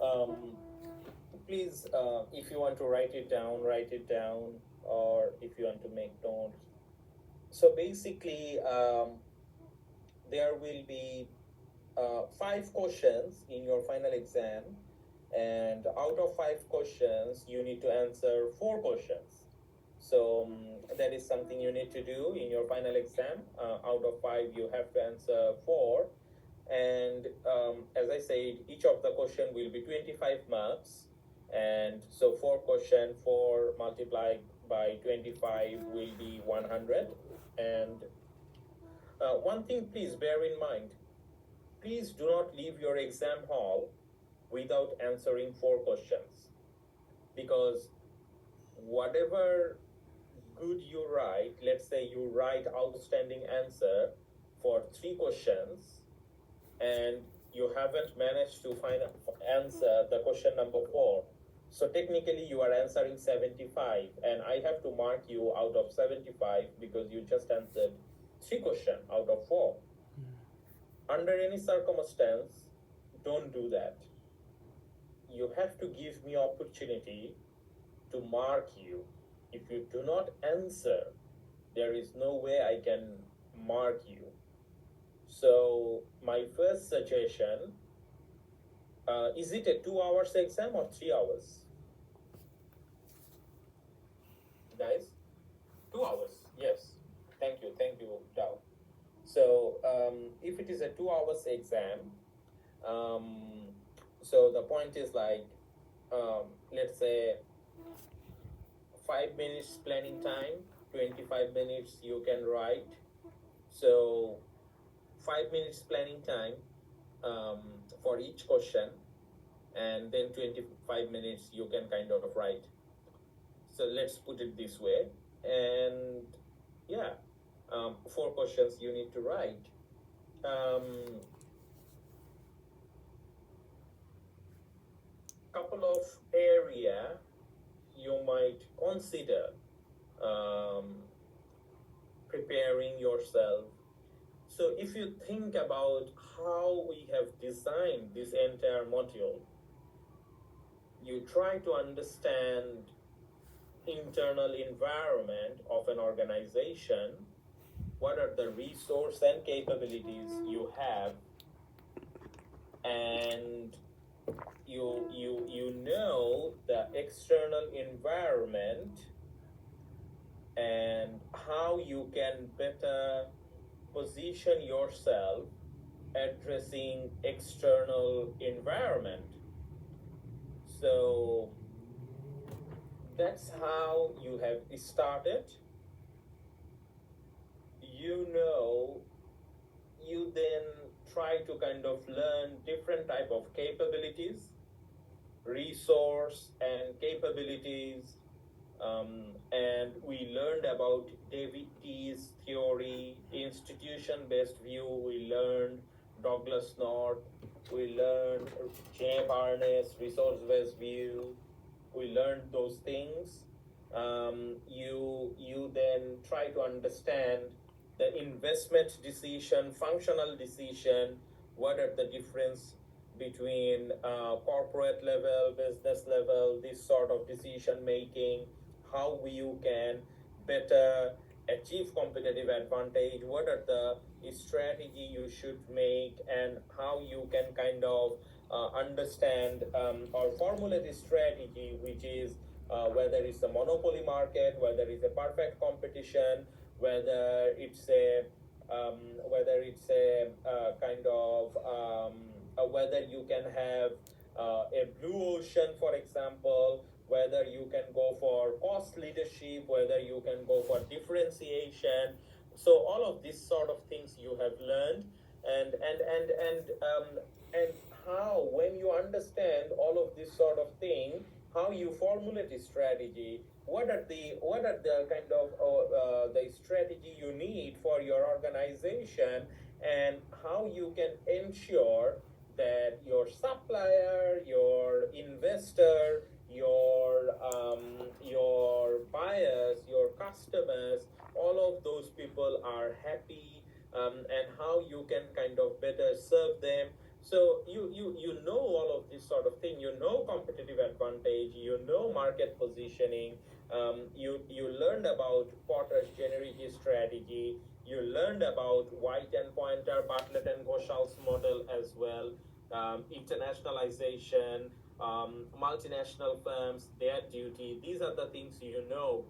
Um, Please, if you want to write it down, or if you want to make notes. So basically, there will be five questions in your final exam, and out of five questions, you need to answer four questions. So that is something you need to do in your final exam. Out of five, you have to answer four. And as I said, each of the question will be 25 marks. And so four question, four multiplied by 25 will be 100. And one thing, please bear in mind, please do not leave your exam hall without answering four questions, because whatever good you write, let's say you write outstanding answer for three questions, and you haven't managed to find answer the question number four, so technically you are answering 75, and I have to mark you out of 75 because you just answered three question out of four. Under any circumstance, don't do that. You have to give me opportunity to mark you. If you do not answer, there is no way I can mark you. So my first suggestion, is it a 2 hours exam or 3 hours? Guys, 2 hours. Yes. Thank you, Dow. So if it is a 2 hours exam, um, so the point is like, let's say 5 minutes planning time, 25 minutes you can write. So 5 minutes planning time um, for each question, and then 25 minutes you can kind of write. So let's put it this way. And yeah, four questions you need to write. Couple of area you might consider um, preparing yourself. So if you think about how we have designed this entire module, you try to understand internal environment of an organization, what are the resource and capabilities you have, and you know the external environment and how you can better position yourself addressing external environment. So that's how you have started. You know, you then try to kind of learn different type of capabilities, resource and capabilities. And we learned about David T's theory, institution-based view. We learned Douglas North. We learned Jay Barnes, resource-based view. We learned those things. You then try to understand the investment decision, functional decision. What are the difference between corporate level, business level, this sort of decision making, how you can better achieve competitive advantage, what are the strategy you should make, and how you can kind of understand or formulate a strategy which is whether it's a monopoly market, whether it's a perfect competition, whether it's a kind of whether you can have a blue ocean, for example, whether you can go for cost leadership, whether you can go for differentiation. So all of these sort of things you have learned, and how, when you understand all of this sort of thing, how you formulate a strategy, what are the kind of the strategy you need for your organization, and how you can ensure that your supplier, your investor, your buyers, your customers, all of those people are happy, and how you can kind of better serve them. So you know all of this sort of thing, you know competitive advantage, you know market positioning, you learned about Potter's genericity strategy, you learned about White and Pointer, Bartlett and Ghoshall's model as well, internationalization, multinational firms, their duty. These are the things you know.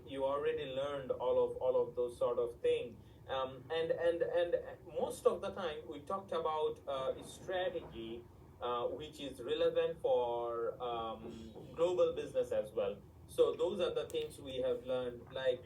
You already learned all of those sort of things. And most of the time we talked about strategy, which is relevant for global business as well. So those are the things we have learned, like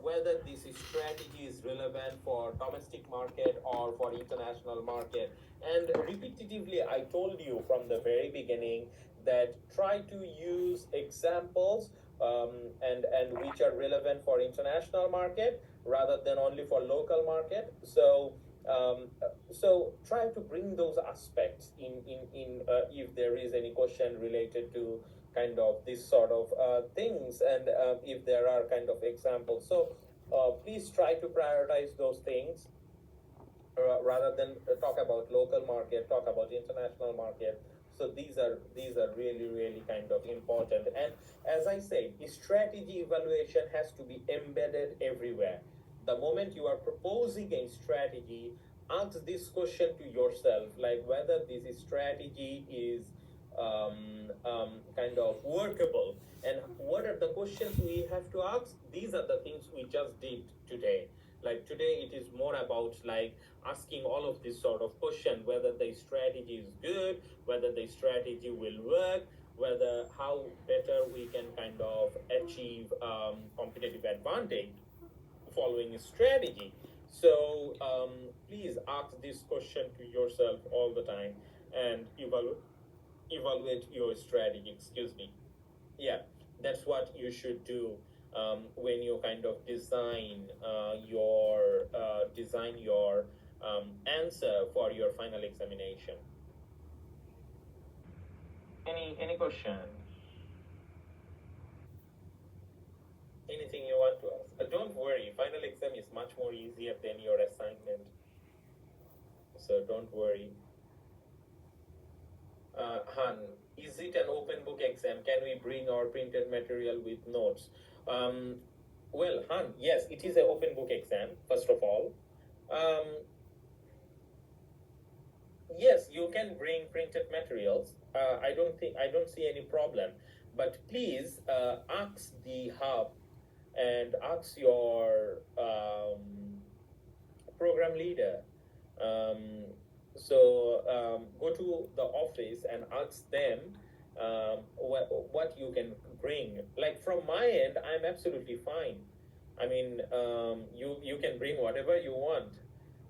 whether this strategy is relevant for domestic market or for international market. And repetitively, I told you from the very beginning that try to use examples, and which are relevant for international market rather than only for local market. So try to bring those aspects in if there is any question related to kind of this sort of things, and if there are kind of examples. So please try to prioritize those things, rather than talk about local market, talk about international market. So these are really really kind of important. And as I said, strategy evaluation has to be embedded everywhere. The moment you are proposing a strategy, ask this question to yourself, like whether this strategy is kind of workable. And what are the questions we have to ask? These are the things we just did today. Like today it is more about like asking all of this sort of question, whether the strategy is good, whether the strategy will work, whether how better we can kind of achieve competitive advantage following a strategy. So please ask this question to yourself all the time and evaluate your strategy. Excuse me. Yeah, that's what you should do when you kind of design your answer for your final examination. Any question? Anything you want to ask? Don't worry, final exam is much more easier than your assignment. So don't worry. Han, is it an open book exam? Can we bring our printed material with notes? Well, Han, yes, it is an open book exam, first of all. Yes, you can bring printed materials. I don't see any problem. But please ask the hub and ask your program leader. Go to the office and ask them what you can bring. Like from my end, I'm absolutely fine. I mean, you can bring whatever you want,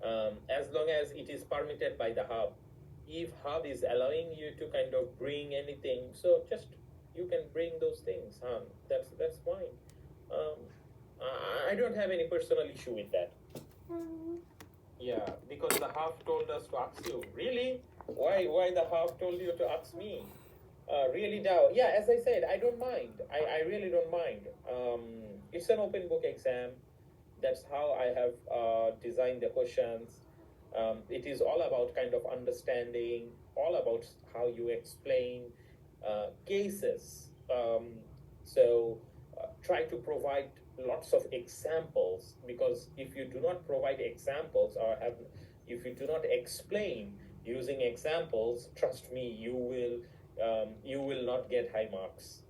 as long as it is permitted by the hub. If hub is allowing you to kind of bring anything, so just you can bring those things. That's fine. I don't have any personal issue with that. Yeah, because the half told us to ask you. Really? Why the half told you to ask me? Really now? Yeah, as I said, I don't mind. I really don't mind. It's an open book exam. That's how I have designed the questions. It is all about kind of understanding, all about how you explain cases. Try to provide lots of examples, because if you do not provide examples if you do not explain using examples, trust me, you will not get high marks.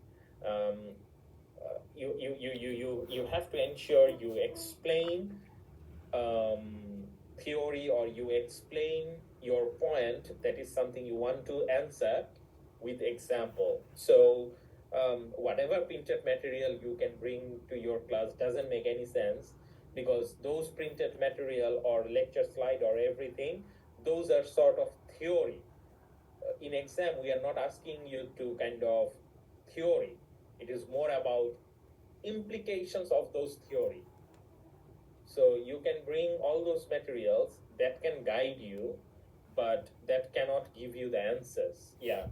You have to ensure you explain theory, or you explain your point, that is something you want to answer, with example. So whatever printed material you can bring to your class doesn't make any sense, because those printed material or lecture slide or everything, those are sort of theory. In exam, we are not asking you to kind of theory. It is more about implications of those theory. So you can bring all those materials that can guide you, but that cannot give you the answers. Yeah.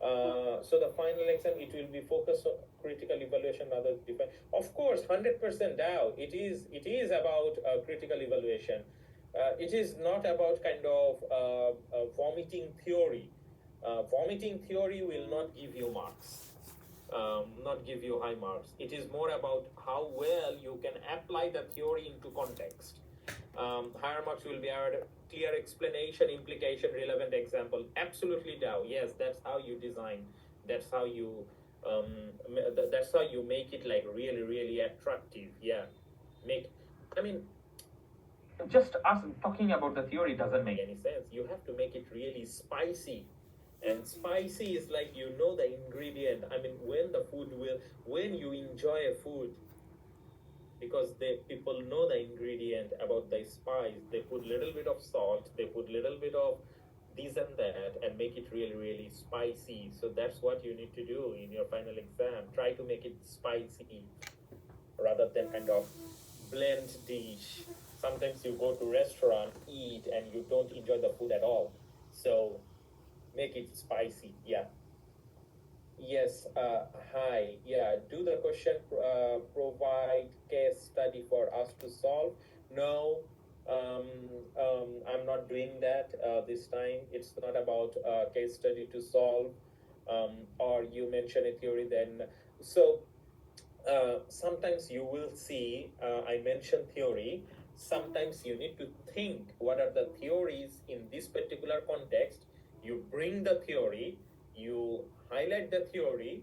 So the final exam, it will be focused on critical evaluation rather than define. Of course, 100% doubt. It is about critical evaluation. It is not about kind of vomiting theory. Vomiting theory will not give you marks, not give you high marks. It is more about how well you can apply the theory into context. Higher marks will be our clear explanation, implication, relevant example. Absolutely, Dow. Yes, that's how you design. That's how you. That's how you make it like really, really attractive. Yeah, make. I mean, just us talking about the theory doesn't make any sense. You have to make it really spicy. And spicy is like you know the ingredient. I mean, when you enjoy a food, because people know the ingredient about the spice, they put little bit of salt, they put little bit of this and that, and make it really, really spicy. So that's what you need to do in your final exam. Try to make it spicy rather than kind of blend dish. Sometimes you go to restaurant, eat, and you don't enjoy the food at all. So make it spicy. Yeah. Yes. Hi. Yeah. Do the question provide case study for us to solve? No. I'm not doing that this time. It's not about case study to solve. Or you mention a theory, then so sometimes you will see I mentioned theory. Sometimes you need to think what are the theories in this particular context. You bring the theory, you highlight the theory,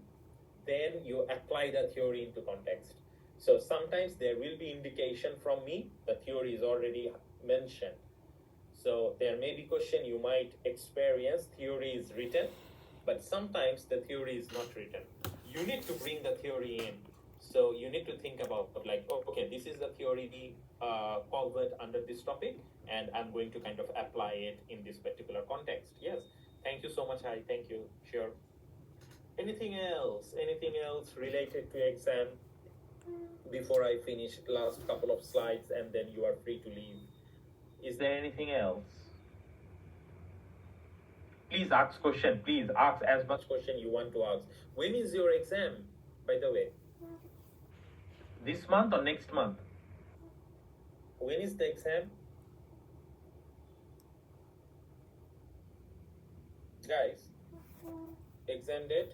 then you apply the theory into context. So sometimes there will be indication from me, the theory is already mentioned. So there may be question you might experience, theory is written, but sometimes the theory is not written. You need to bring the theory in. So you need to think about like, oh, okay, this is the theory covered under this topic, and I'm going to kind of apply it in this particular context. Yes. Thank you so much. Hi. Thank you. Sure. Anything else? Anything else related to exam before I finish last couple of slides and then you are free to leave? Is there anything else? Please ask question. Please ask as much question you want to ask. When is your exam, by the way? This month or next month? When is the exam? Guys, exam date?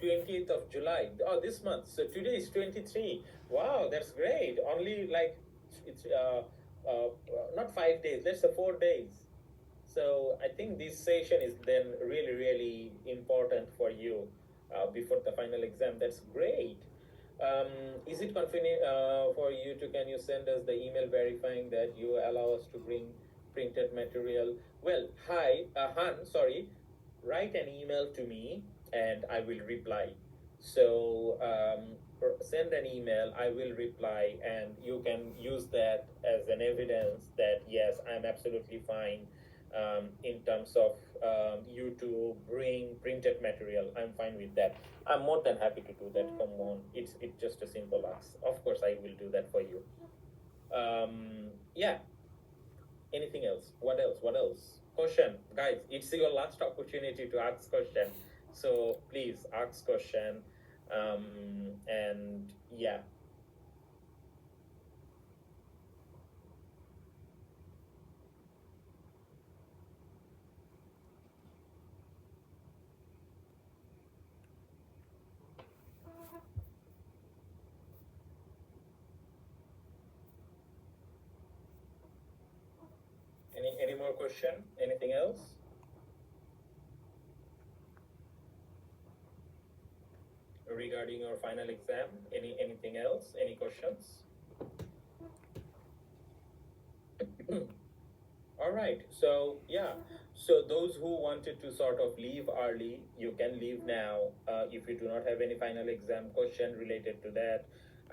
20th of July. Oh, this month. So today is 23. Wow, that's great. Only like it's not 5 days. Let's say 4 days. So I think this session is then really, really important for you before the final exam. That's great. Is it convenient for you to, can you send us the email verifying that you allow us to bring printed material? Well, hi, Han, sorry, write an email to me and I will reply. So send an email, I will reply, and you can use that as an evidence that yes, I'm absolutely fine in terms of you to bring printed material. I'm fine with that. I'm more than happy to do that. Come on, it's just a simple ask. Of course, I will do that for you. Yeah. Anything else? What else? What else? Question, guys. It's your last opportunity to ask question. So please ask question. And yeah. Any more question? Anything else? Regarding your final exam, anything else? Any questions? All right. So yeah. So those who wanted to sort of leave early, you can leave now. If you do not have any final exam question related to that,